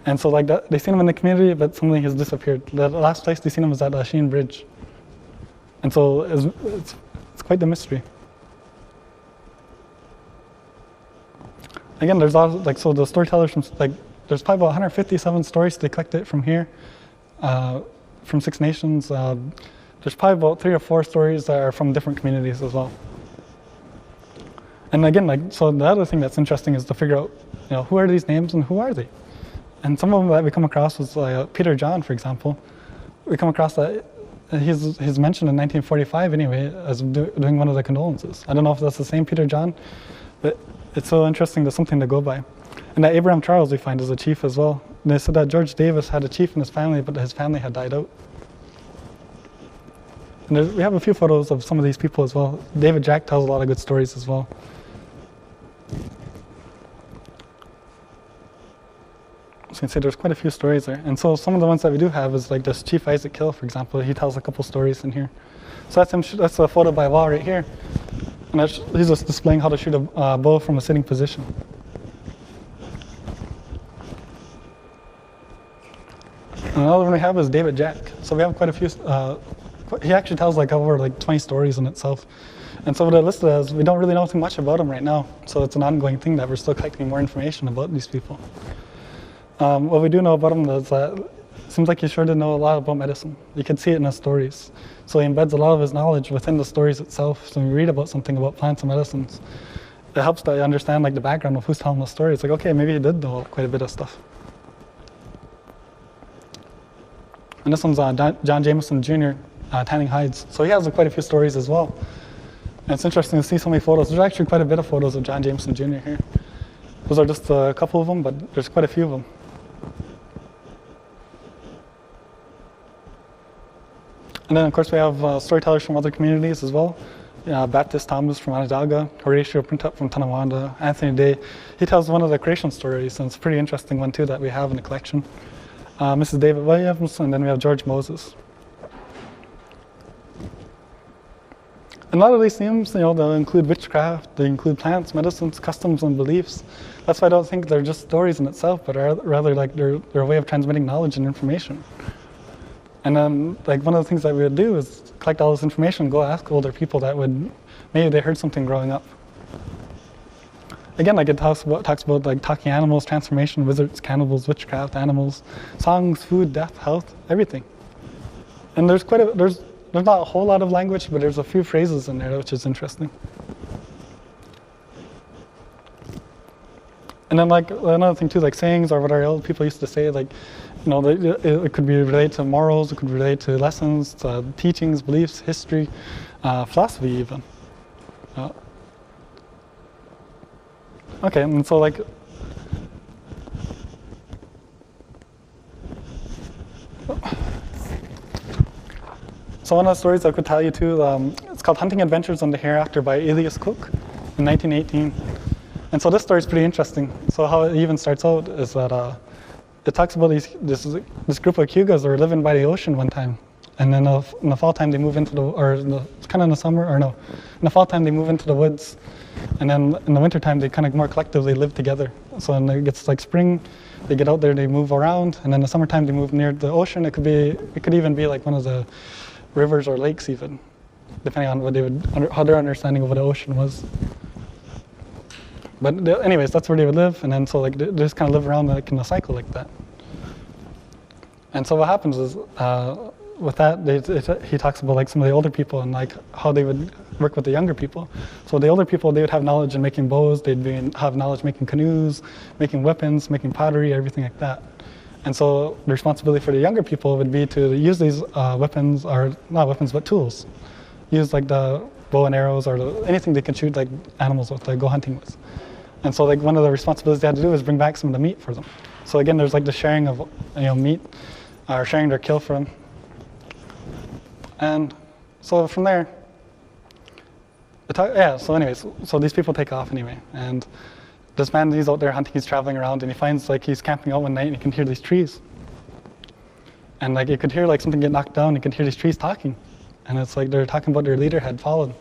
And so like that, they seen him in the community, but suddenly he's disappeared. The last place they seen him was at Sheen Bridge. And so it's quite the mystery. Again, there's all so the storytellers from there's probably about 157 stories they collected from here, from Six Nations. There's probably about 3 or 4 stories that are from different communities as well. And again, so the other thing that's interesting is to figure out, who are these names and who are they? And some of them that we come across was Peter John, for example. We come across that he's mentioned in 1945 anyway as doing one of the condolences. I don't know if that's the same Peter John, but it's so interesting. There's something to go by. And that Abraham Charles we find is a chief as well. And they said that George Davis had a chief in his family, but his family had died out. And we have a few photos of some of these people as well. David Jack tells a lot of good stories as well. So you can see there's quite a few stories there. And so some of the ones that we do have is like this Chief Isaac Hill, for example. He tells a couple stories in here. So that's him. That's a photo by Waugh right here. And he's just displaying how to shoot a bow from a sitting position. And another one we have is David Jack. So we have quite a few, he actually tells like over like 20 stories in itself. And so what I listed as, we don't really know too much about him right now. So it's an ongoing thing that we're still collecting more information about these people. What we do know about him is that it seems like he sure did know a lot about medicine. You can see it in his stories. So he embeds a lot of his knowledge within the stories itself. So when you read about something about plants and medicines, it helps that you understand like the background of who's telling the story. It's like, okay, maybe he did know quite a bit of stuff. And this one's John Jameson Jr., Tanning Hides. So he has quite a few stories as well. And it's interesting to see so many photos. There's actually quite a bit of photos of John Jameson Jr. here. Those are just a couple of them, but there's quite a few of them. And then, of course, we have storytellers from other communities as well. Baptist Thomas from Onondaga, Horatio Printup from Tonawanda, Anthony Day. He tells one of the creation stories, and it's a pretty interesting one too that we have in the collection. Mrs. David Williams, and then we have George Moses. And a lot of these themes, they'll include witchcraft, they include plants, medicines, customs, and beliefs. That's why I don't think they're just stories in itself, but rather like they're a way of transmitting knowledge and information. And then, like, one of the things that we would do is collect all this information and go ask older people that maybe they heard something growing up. Again, like it talks about like talking animals, transformation, wizards, cannibals, witchcraft, animals, songs, food, death, health, everything. And there's not a whole lot of language, but there's a few phrases in there, which is interesting. And then, like, another thing too, like sayings or what our old people used to say, like, it could be related to morals, it could relate to lessons, to teachings, beliefs, history, philosophy even. Okay, and so like, so one of the stories I could tell you too, it's called Hunting Adventures on the Hereafter by Elias Cook in 1918. And so this story is pretty interesting. So how it even starts out is that it talks about this group of Cayugas that were living by the ocean one time. And then in the fall time they move into it's kind of in the summer, or no, in the fall time they move into the woods. And then in the winter time they kind of more collectively live together. So when it gets like spring, they get out there, they move around, and then in the summertime they move near the ocean. It could even be like one of the rivers or lakes even, depending on how their understanding of what the ocean was. But anyways, that's where they would live, and then so like they just kind of live around like in a cycle like that. And so what happens is with that, he talks about like some of the older people and like how they would work with the younger people. So the older people, they would have knowledge in making bows, have knowledge making canoes, making weapons, making pottery, everything like that. And so the responsibility for the younger people would be to use these weapons, or not weapons, but tools. Use like the bow and arrows or anything they can shoot like animals with, like go hunting with. And so like one of the responsibilities they had to do is bring back some of the meat for them. So again, there's like the sharing of meat, or sharing their kill for them. And so from there, so anyways, so these people take off anyway. And this man, he's out there hunting, he's traveling around, and he finds like he's camping out one night and he can hear these trees. And like you could hear like something get knocked down, you could hear these trees talking. And it's like they're talking about their leader had fallen.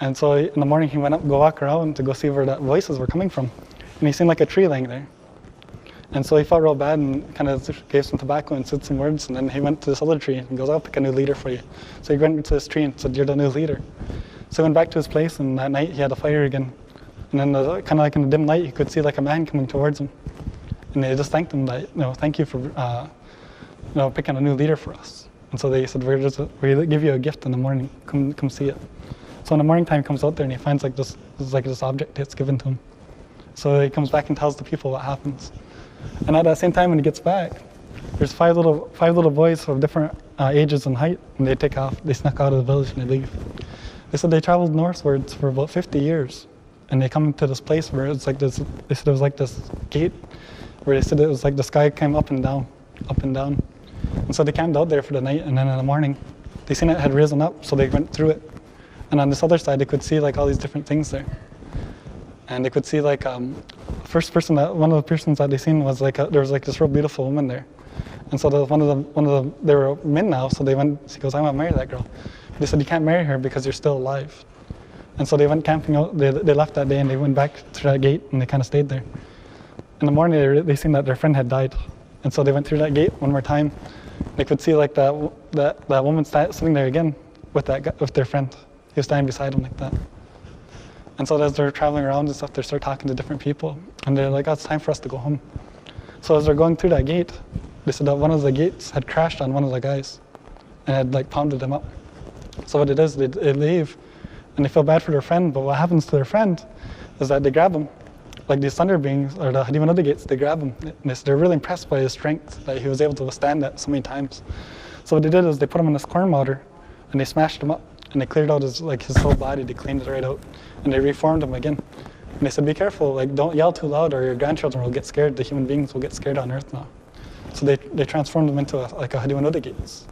And so in the morning he went up, go walk around to go see where the voices were coming from. And he seen like a tree laying there. And so he felt real bad and kind of gave some tobacco and said some words. And then he went to this other tree and goes, I'll pick a new leader for you. So he went to this tree and said, you're the new leader. So he went back to his place, and that night he had a fire again. And then kind of like in the dim light, he could see like a man coming towards him. And they just thanked him that, thank you for picking a new leader for us. And so they said, we'll give you a gift in the morning, come see it. So in the morning time he comes out there and he finds like this object that's given to him. So he comes back and tells the people what happens. And at that same time when he gets back, there's five little boys of different ages and height, and they take off, they snuck out of the village and they leave. They said they traveled northwards for about 50 years. And they come to this place where it's like this, they said it was like this gate, where they said it was like the sky came up and down, up and down. And so they camped out there for the night, and then in the morning, they seen it had risen up, so they went through it. And on this other side, they could see like all these different things there. And they could see like, one of the persons that they seen was like, there was like this real beautiful woman there. And so they were men now, so she goes, I want to marry that girl. They said, you can't marry her because you're still alive. And so they went camping out, they left that day and they went back to that gate and they kind of stayed there. In the morning, they seen that their friend had died. And so they went through that gate one more time. They could see like that woman sitting there again with their friend. He was standing beside him like that. And so as they're traveling around and stuff, they start talking to different people. And they're like, oh, it's time for us to go home. So as they're going through that gate, they said that one of the gates had crashed on one of the guys and had like pounded them up. So what it is, they leave and they feel bad for their friend, but what happens to their friend is that they grab him. Like these thunder beings, or the Hadimanada gates, they grab him. And they're really impressed by his strength, that he was able to withstand that so many times. So what they did is they put him in this corn mortar and they smashed him up and they cleared out his whole body, they cleaned it right out and they reformed him again. And they said, be careful, like don't yell too loud or your grandchildren will get scared, the human beings will get scared on Earth now. So they transformed them into a Hadimanada gates.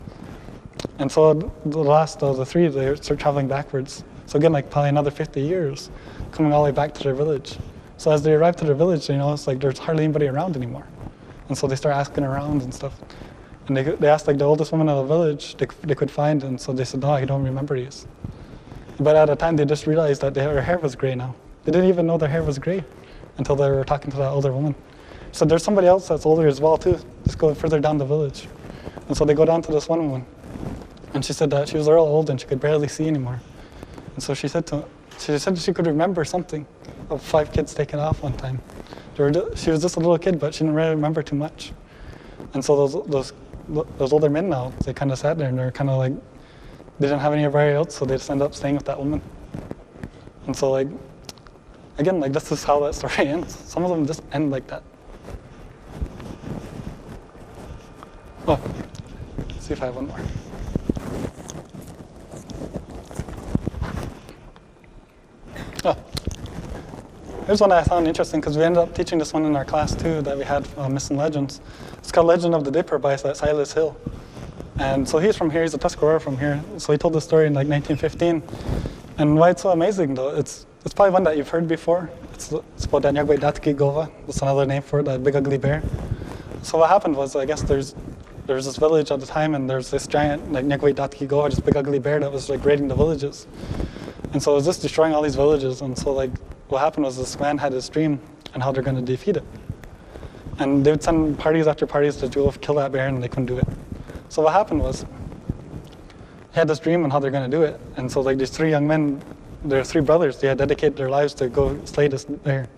And so the last of the three, they start traveling backwards. So again, like probably another 50 years, coming all the way back to their village. So as they arrive to their village, it's like there's hardly anybody around anymore. And so they start asking around and stuff. And they asked like the oldest woman of the village they could find, and so they said, no, I don't remember these. But at the time, they just realized that their hair was gray now. They didn't even know their hair was gray until they were talking to that older woman. So there's somebody else that's older as well too, just go further down the village. And so they go down to this one woman, and she said that she was real old and she could barely see anymore. And so she said she could remember something of 5 kids taken off one time. She was just a little kid, but she didn't really remember too much. And so those older men now, they kind of sat there and they're kind of like, they didn't have anybody else, so they just ended up staying with that woman. And so like, again, like this is how that story ends. Some of them just end like that. Oh, let's see if I have one more. Oh, here's one I found interesting because we ended up teaching this one in our class too that we had Myths and Legends. It's called Legend of the Dipper by Silas Hill. And so he's from here, he's a Tuscarora from here. So he told the story in like 1915. And why it's so amazing though, it's probably one that you've heard before. It's about that Nyagwe Datki Gova. That's another name for it, that big ugly bear. So what happened was, I guess there was this village at the time and there's this giant like Nyagwe Datki Gova, this big ugly bear that was like raiding the villages. And so it was just destroying all these villages. And so like what happened was this man had this dream on how they're going to defeat it. And they would send parties after parties to go kill that bear and they couldn't do it. So what happened was, he had this dream on how they're going to do it. And so like these 3 young men, their 3 brothers, they had dedicated their lives to go slay this bear.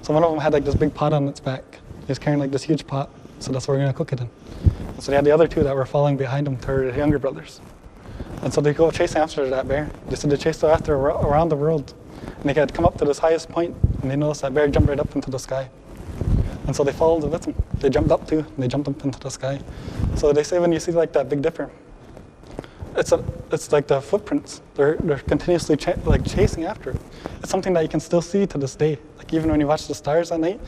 So one of them had like this big pot on its back. He was carrying like this huge pot. So that's what we're going to cook it in. And so they had the other 2 that were following behind him, their younger brothers. And so they go chasing after that bear. They said they chased after around the world. And they had come up to this highest point and they noticed that bear jumped right up into the sky. And so they followed it with them. They jumped up too, and they jumped up into the sky. So they say when you see like that Big Dipper, it's like the footprints. They're continuously chasing after it. It's something that you can still see to this day. Like even when you watch the stars at night,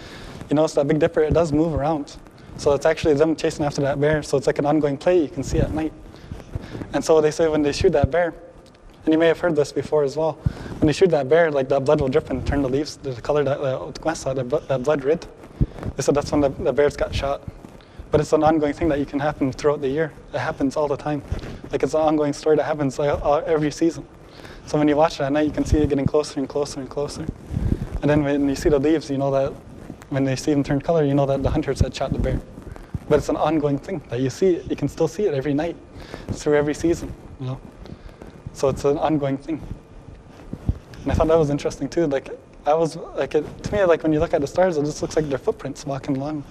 you notice that Big Dipper, it does move around. So it's actually them chasing after that bear. So it's like an ongoing play you can see at night. And so they say when they shoot that bear, and you may have heard this before as well, when they shoot that bear, like that blood will drip and turn the leaves, the color that blood red. They said that's when the bears got shot. But it's an ongoing thing that can happen throughout the year. It happens all the time. Like it's an ongoing story that happens every season. So when you watch it at night, you can see it getting closer and closer and closer. And then when you see the leaves, you know that when they see them turn color, you know that the hunters had shot the bear. But it's an ongoing thing that you see it. You can still see it every night through every season, So it's an ongoing thing. And I thought that was interesting too. Like to me, like when you look at the stars, it just looks like their footprints walking along.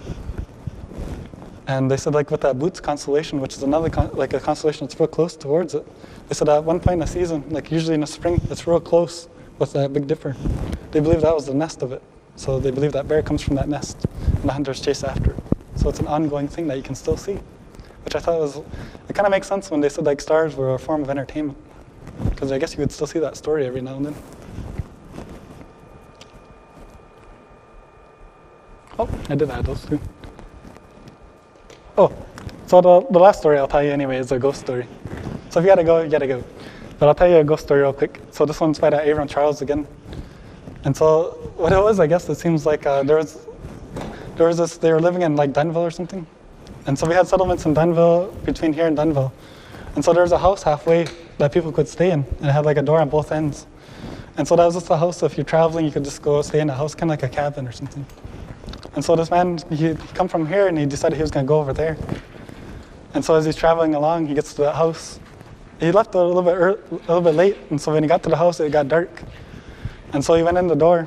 And they said like with that Boots constellation, which is another a constellation that's real close towards it, they said at one point in the season, like usually in the spring, it's real close with that Big Dipper. They believe that was the nest of it. So they believe that bear comes from that nest and the hunters chase after it. So it's an ongoing thing that you can still see, which I thought it kind of makes sense when they said like stars were a form of entertainment. Because I guess you would still see that story every now and then. Oh, I did add those too. Oh, so the last story I'll tell you anyway is a ghost story. So if you gotta go, you gotta go. But I'll tell you a ghost story real quick. So this one's by that Aaron Charles again. And so what it was, I guess it seems like they were living in like Dunville or something. And so we had settlements in Dunville, between here and Dunville. And so there was a house halfway that people could stay in, and it had like a door on both ends. And so that was just a house, so if you're traveling, you could just go stay in a house, kind of like a cabin or something. And so this man, he come from here and he decided he was going to go over there. And so as he's traveling along, he gets to the house. He left a little bit late, and so when he got to the house, it got dark. And so he went in the door,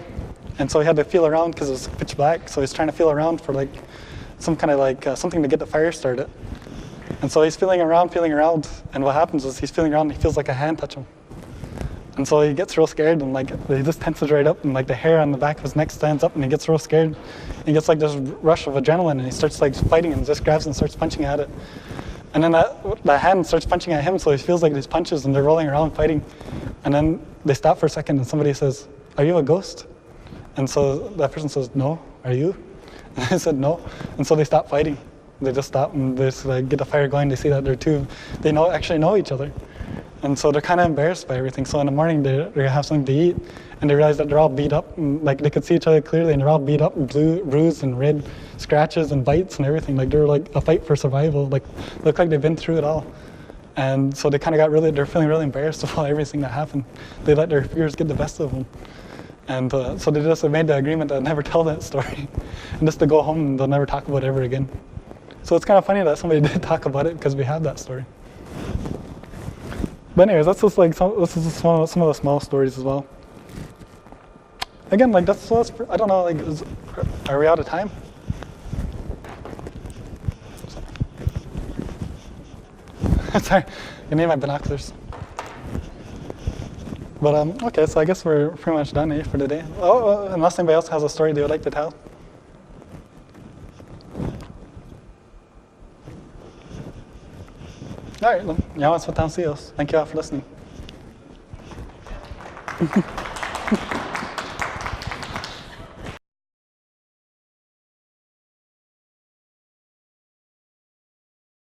and so he had to feel around because it was pitch black. So he's trying to feel around for like some kind of like something to get the fire started. And so he's feeling around, and what happens is he's feeling around and he feels like a hand touch him. And so he gets real scared, and like he just tenses right up, and like the hair on the back of his neck stands up, and he gets real scared. He gets like this rush of adrenaline, and he starts like fighting and just grabs and starts punching at it. And then that hand starts punching at him, so he feels like these punches, and they're rolling around fighting. And then they stop for a second, and somebody says, "Are you a ghost?" And so that person says, "No, are you?" And they said, "No." And so they stop fighting. They just stop and they just like get the fire going. They see that they actually know each other. And so they're kind of embarrassed by everything. So in the morning they have something to eat, and they realize that they're all beat up, and like they could see each other clearly, and they're all beat up, and bruised and red scratches and bites and everything. Like they're like a fight for survival. Like look like they've been through it all. And so they kind of they're feeling really embarrassed about everything that happened. They let their fears get the best of them. And so they just made the agreement to never tell that story, and just to go home and they'll never talk about it ever again. So it's kind of funny that somebody did talk about it because we have that story. But anyways, that's just like some of the small stories as well. Again, like that's I don't know, like are we out of time? Sorry, I need my binoculars. But okay, so I guess we're pretty much done for today. Unless anybody else has a story they would like to tell. All right, ya vamos a Thank you all for listening.